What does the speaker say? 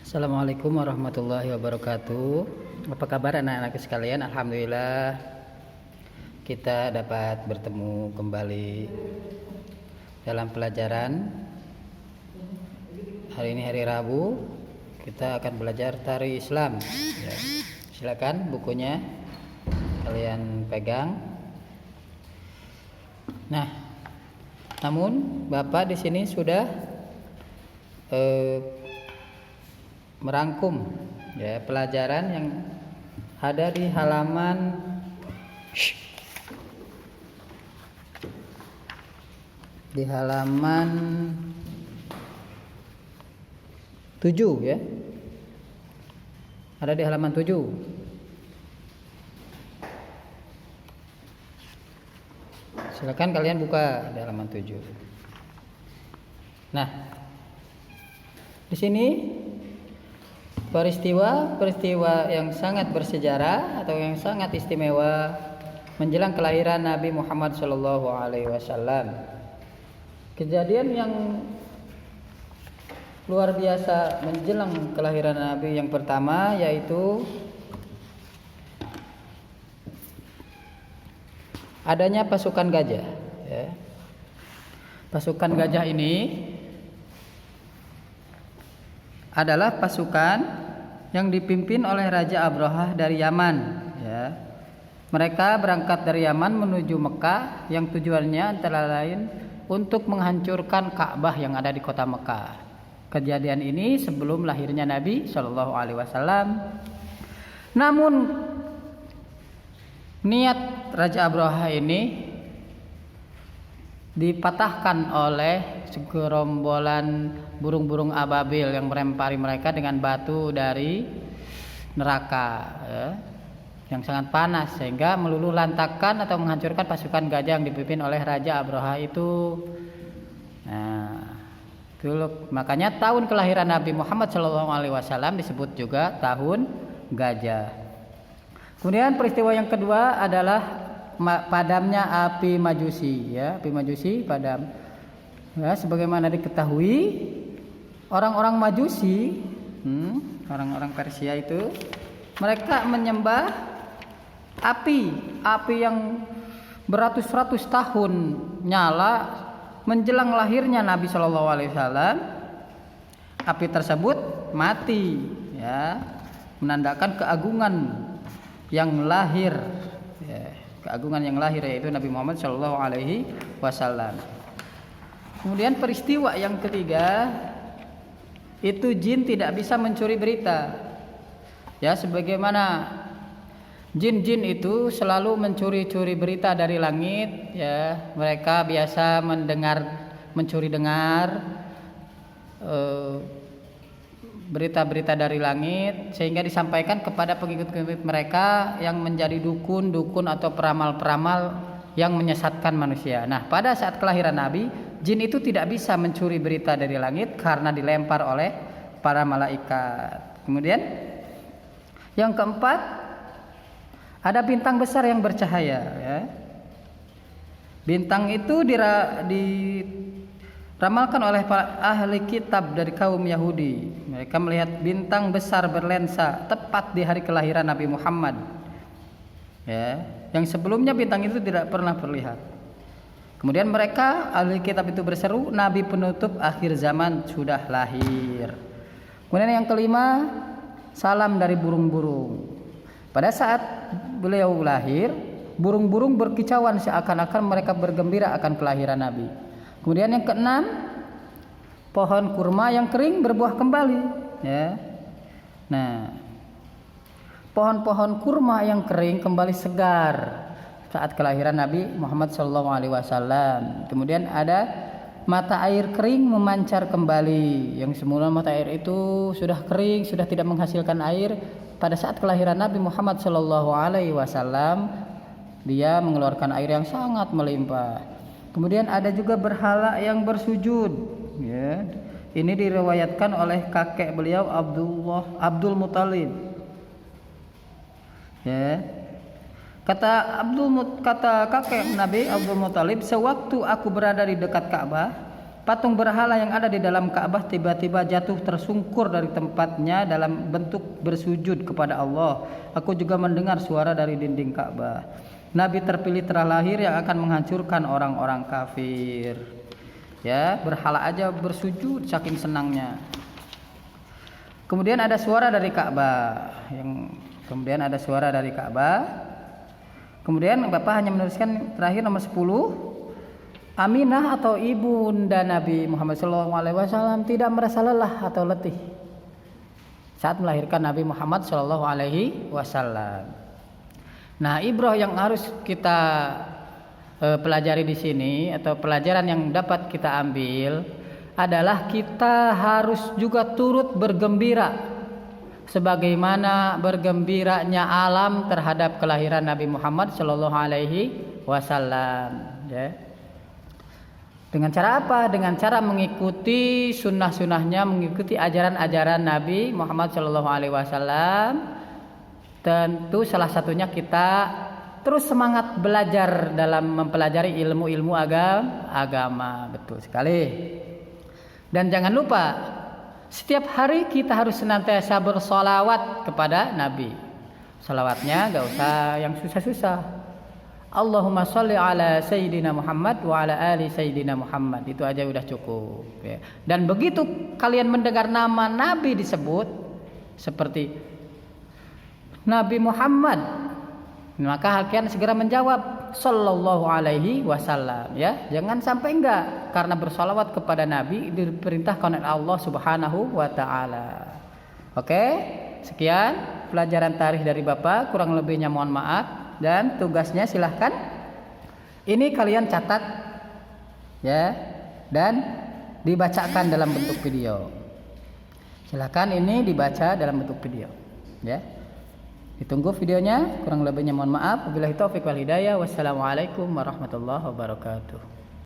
Assalamualaikum warahmatullahi wabarakatuh. Apa kabar anak-anak sekalian? Alhamdulillah kita dapat bertemu kembali dalam pelajaran. Hari ini hari Rabu, kita akan belajar tari Islam. Ya. Silakan bukunya kalian pegang. Nah, namun Bapak di sini sudah merangkum ya pelajaran yang ada di halaman di halaman 7 ya. Ada di halaman 7. Silakan kalian buka di halaman 7. Nah, di sini peristiwa yang sangat bersejarah atau yang sangat istimewa menjelang kelahiran Nabi Muhammad SAW. Kejadian yang luar biasa menjelang kelahiran Nabi yang pertama yaitu adanya pasukan gajah. Ya. Pasukan gajah ini adalah pasukan yang dipimpin oleh Raja Abrahah dari Yaman. Ya. Mereka berangkat dari Yaman menuju Mekah yang tujuannya antara lain untuk menghancurkan Ka'bah yang ada di kota Mekah. Kejadian ini sebelum lahirnya Nabi Shallallahu Alaihi Wasallam. Namun niat Raja Abrahah ini dipatahkan oleh segerombolan burung-burung ababil yang melempari mereka dengan batu dari neraka ya, yang sangat panas sehingga meluluh lantakkan atau menghancurkan pasukan gajah yang dipimpin oleh Raja Abrahah itu. Nah, itu makanya tahun kelahiran Nabi Muhammad SAW disebut juga tahun gajah. Kemudian peristiwa yang kedua adalah padamnya api Majusi ya, api Majusi padam. Ya, sebagaimana diketahui orang-orang Majusi, orang-orang Persia itu mereka menyembah api yang beratus-ratus tahun nyala menjelang lahirnya Nabi Shallallahu Alaihi Wasallam. Api tersebut mati, ya, menandakan keagungan yang lahir. Ya, keagungan yang lahir yaitu Nabi Muhammad Shallallahu Alaihi Wasallam. Kemudian peristiwa yang ketiga itu jin tidak bisa mencuri berita. Ya, sebagaimana jin-jin itu selalu mencuri-curi berita dari langit. Ya, mereka biasa mencuri dengar berita-berita dari langit sehingga disampaikan kepada pengikut-pengikut mereka yang menjadi dukun-dukun atau peramal-peramal yang menyesatkan manusia. Nah, pada saat kelahiran Nabi, jin itu tidak bisa mencuri berita dari langit karena dilempar oleh para malaikat. Kemudian yang keempat, ada bintang besar yang bercahaya. Ya. Bintang itu diramalkan oleh para ahli kitab dari kaum Yahudi. Mereka melihat bintang besar berlensa tepat di hari kelahiran Nabi Muhammad. Ya, yang sebelumnya bintang itu tidak pernah terlihat. Kemudian mereka ahli kitab itu berseru, Nabi penutup akhir zaman sudah lahir. Kemudian yang kelima, salam dari burung-burung. Pada saat beliau lahir, burung-burung berkicauan seakan-akan mereka bergembira akan kelahiran Nabi. Kemudian yang keenam, pohon kurma yang kering berbuah kembali. Ya. Nah, pohon-pohon kurma yang kering kembali segar saat kelahiran Nabi Muhammad SAW. Kemudian ada mata air kering memancar kembali. Yang semula mata air itu sudah kering, sudah tidak menghasilkan air. Pada saat kelahiran Nabi Muhammad SAW, dia mengeluarkan air yang sangat melimpah. Kemudian ada juga berhala yang bersujud. Ya. Ini diriwayatkan oleh kakek beliau Abdul Muthalib. Ya. Kata kakek Nabi Abdul Muthalib, sewaktu aku berada di dekat Ka'bah, patung berhala yang ada di dalam Ka'bah tiba-tiba jatuh tersungkur dari tempatnya dalam bentuk bersujud kepada Allah. Aku juga mendengar suara dari dinding Ka'bah. Nabi terpilih telah lahir yang akan menghancurkan orang-orang kafir. Ya, berhala aja bersujud saking senangnya. Kemudian ada suara dari Ka'bah. Kemudian Bapak hanya menuliskan terakhir nomor 10. Aminah atau ibunda Nabi Muhammad SAW tidak merasa lelah atau letih saat melahirkan Nabi Muhammad SAW. Nah, ibrah yang harus kita pelajari di sini atau pelajaran yang dapat kita ambil adalah kita harus juga turut bergembira sebagaimana bergembiranya alam terhadap kelahiran Nabi Muhammad SAW. Ya. Dengan cara apa? Dengan cara mengikuti sunnah-sunnahnya, mengikuti ajaran-ajaran Nabi Muhammad SAW. Tentu salah satunya kita terus semangat belajar dalam mempelajari ilmu-ilmu agama. Betul sekali. Dan jangan lupa, setiap hari kita harus senantiasa bersolawat kepada Nabi. Salawatnya gak usah yang susah-susah. Allahumma sholli ala Sayyidina Muhammad wa ala ali Sayyidina Muhammad. Itu aja udah cukup ya. Dan begitu kalian mendengar nama Nabi disebut seperti Nabi Muhammad, maka kalian segera menjawab sallallahu alaihi wasallam ya. Jangan sampai enggak, karena bersolawat kepada Nabi diperintahkan oleh Allah Subhanahu wa taala. Oke, sekian pelajaran tarikh dari Bapak, kurang lebihnya mohon maaf. Dan tugasnya silahkan ini kalian catat ya, dan dibacakan dalam bentuk video. Silahkan ini dibaca dalam bentuk video ya. Ditunggu videonya, kurang lebihnya mohon maaf. Wabillahi taufiq wal hidayah. Wassalamualaikum warahmatullahi wabarakatuh.